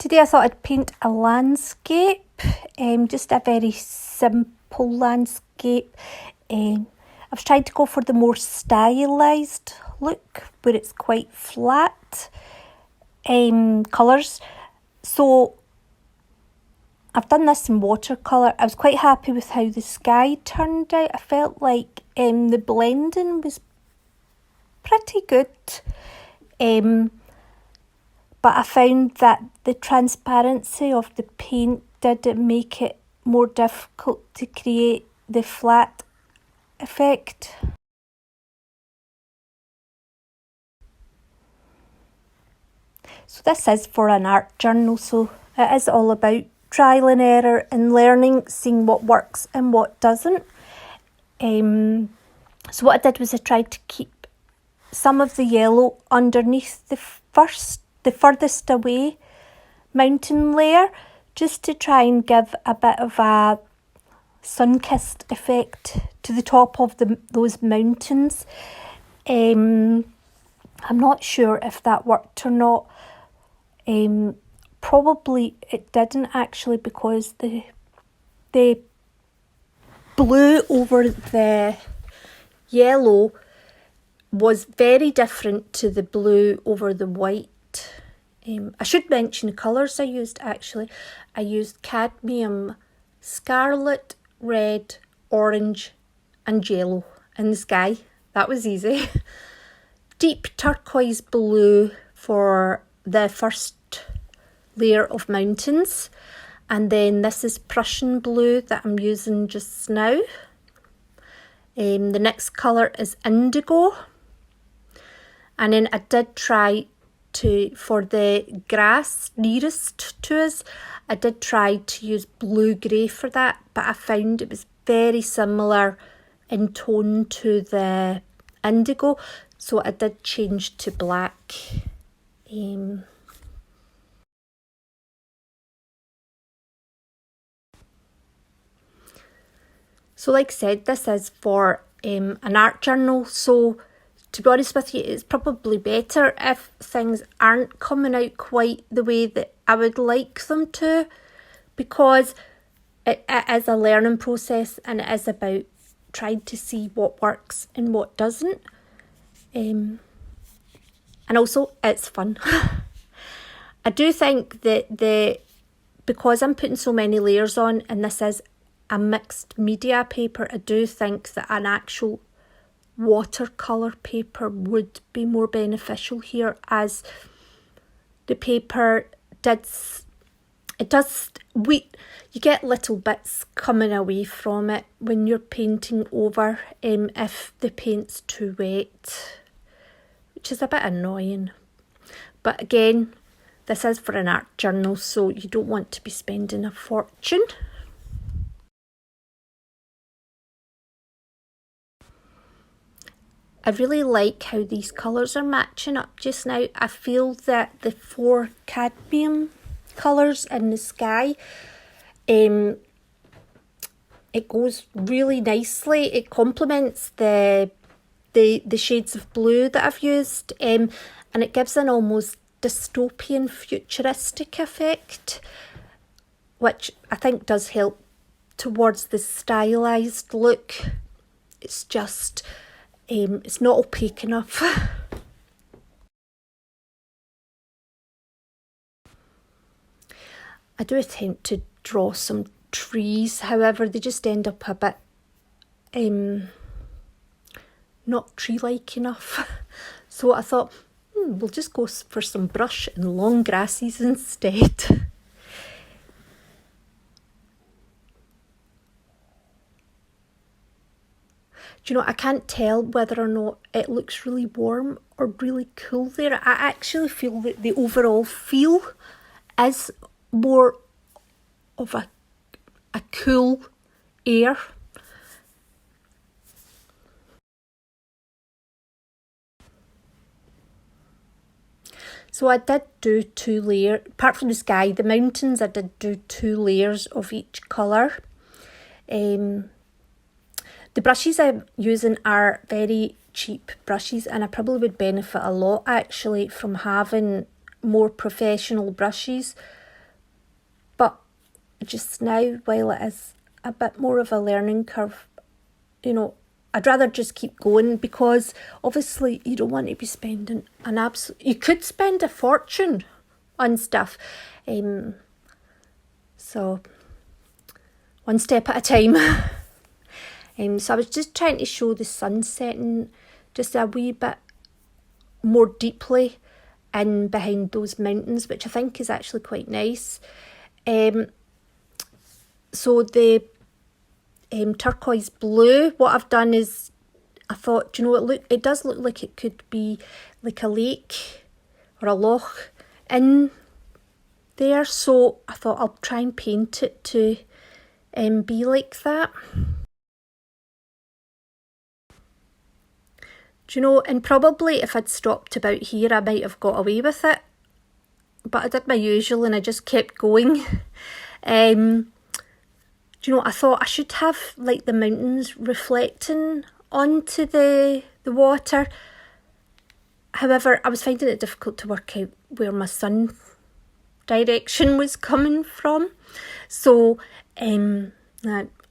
today I thought I'd paint a landscape, just a very simple landscape. I was trying to go for the more stylised look where it's quite flat colours. So I've done this in watercolour. I was quite happy with how the sky turned out. I felt like the blending was pretty good. But I found that the transparency of the paint did make it more difficult to create the flat effect. So this is for an art journal, so it is all about trial and error and learning, seeing what works and what doesn't. So what I did was I tried to keep some of the yellow underneath the furthest away mountain layer, just to try and give a bit of a sun-kissed effect to the top of those mountains. I'm not sure if that worked or not. Probably it didn't actually, because the blue over the yellow was very different to the blue over the white. I should mention the colours I used actually. I used cadmium, scarlet, red, orange and yellow in the sky. That was easy. Deep turquoise blue for the first layer of mountains. And then this is Prussian blue that I'm using just now. The next colour is indigo. And then I did try for the grass nearest to us, I did try to use blue-grey for that, but I found it was very similar in tone to the indigo, so I did change to black. So like I said, this is for an art journal, so to be honest with you, it's probably better if things aren't coming out quite the way that I would like them to, because it is a learning process and it is about trying to see what works and what doesn't. And also it's fun. I do think that because I'm putting so many layers on and this is a mixed media paper, I do think that an actual watercolour paper would be more beneficial here, as the paper you get little bits coming away from it when you're painting over if the paint's too wet, which is a bit annoying. But again, this is for an art journal, so you don't want to be spending a fortune. I really like how these colours are matching up just now. I feel that the 4 cadmium colours in the sky, it goes really nicely. It complements the shades of blue that I've used, and it gives an almost dystopian futuristic effect, which I think does help towards the stylised look. It's just it's not opaque enough. I do attempt to draw some trees, however they just end up a bit not tree-like enough. So I thought, we'll just go for some brush and long grasses instead. Do you know, I can't tell whether or not it looks really warm or really cool there. I actually feel that the overall feel is more of a cool air. So I did do 2 layers, apart from the sky, the mountains, I did do 2 layers of each colour. The brushes I'm using are very cheap brushes, and I probably would benefit a lot actually from having more professional brushes. just now, while it is a bit more of a learning curve, you know, I'd rather just keep going, because obviously you don't want to be spending an absolute... You could spend a fortune on stuff. So one step at a time. So I was just trying to show the sun setting just a wee bit more deeply in behind those mountains, which I think is actually quite nice. So the turquoise blue, what I've done is, I thought, you know, it does look like it could be like a lake or a loch in there, so I thought I'll try and paint it to be like that. Do you know, and probably if I'd stopped about here, I might have got away with it, but I did my usual and I just kept going. Do you know, I thought I should have like the mountains reflecting onto the water. However, I was finding it difficult to work out where my sun direction was coming from. So I'm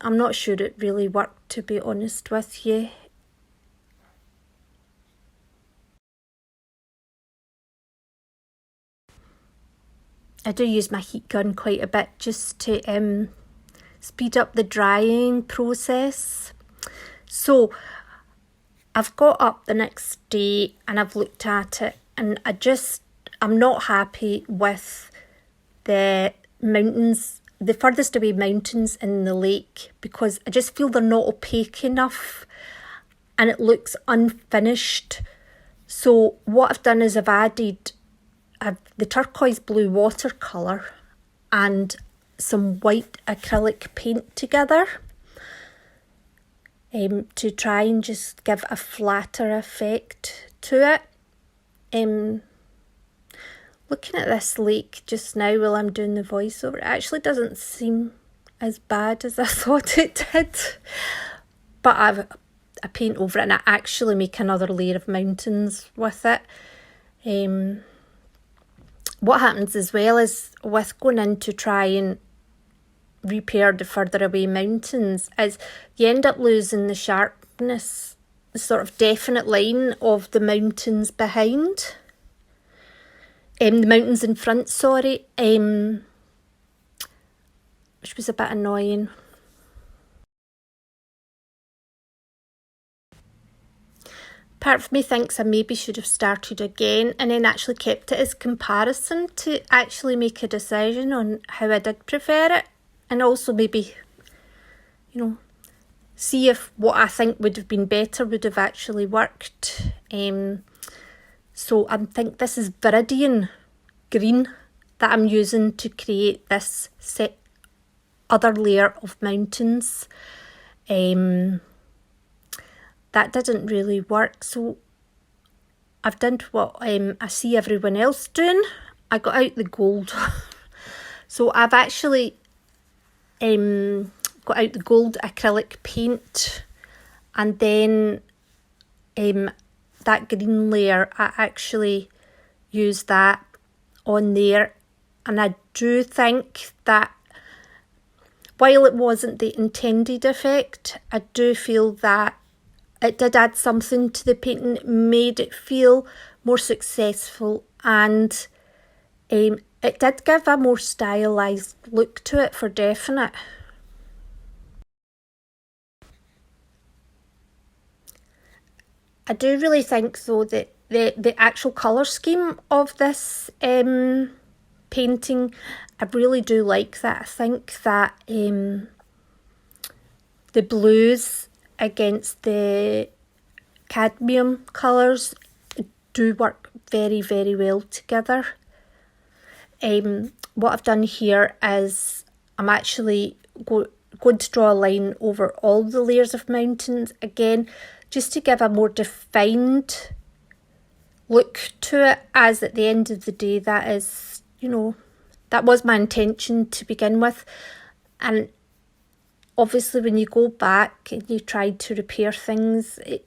not sure it really worked, to be honest with you. I do use my heat gun quite a bit just to speed up the drying process. So I've got up the next day and I've looked at it, and I'm not happy with the mountains, the furthest away mountains in the lake, because I just feel they're not opaque enough and it looks unfinished. So what I've done is I've added the turquoise blue watercolour and some white acrylic paint together to try and just give a flatter effect to it. Looking at this lake just now while I'm doing the voiceover, it actually doesn't seem as bad as I thought it did. But I paint over it and I actually make another layer of mountains with it. What happens as well is, with going in to try and repair the further away mountains, is you end up losing the sharpness, the sort of definite line of the mountains behind. The mountains in front, sorry, which was a bit annoying. Part of me thinks I maybe should have started again and then actually kept it as comparison to actually make a decision on how I did prefer it, and also maybe, you know, see if what I think would have been better would have actually worked. So I think this is Viridian green that I'm using to create this other layer of mountains. That didn't really work, so I've done what I see everyone else doing. I got out the gold. So I've actually got out the gold acrylic paint, and then that green layer, I actually used that on there. And I do think that while it wasn't the intended effect, I do feel that it did add something to the painting. It made it feel more successful, and it did give a more stylised look to it for definite. I do really think though that the actual colour scheme of this painting, I really do like that. I think that the blues against the cadmium colours do work very, very well together. What I've done here is I'm actually going to draw a line over all the layers of mountains again, just to give a more defined look to it, as at the end of the day that is, you know, that was my intention to begin with. And obviously when you go back and you try to repair things, you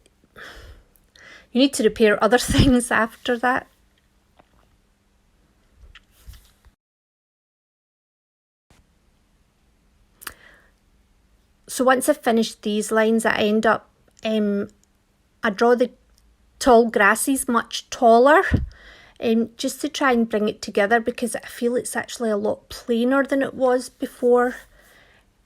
need to repair other things after that. So once I've finished these lines, I end up, I draw the tall grasses much taller, just to try and bring it together, because I feel it's actually a lot plainer than it was before.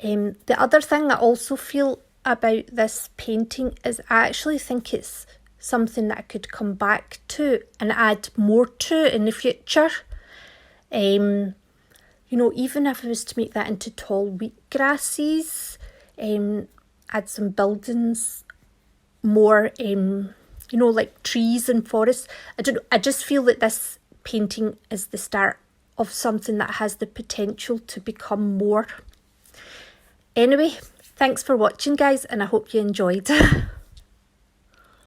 The other thing I also feel about this painting is I actually think it's something that I could come back to and add more to in the future. You know, even if I was to make that into tall wheat grasses, add some buildings, more, you know, like trees and forests. I just feel that this painting is the start of something that has the potential to become more. Anyway, thanks for watching, guys, and I hope you enjoyed.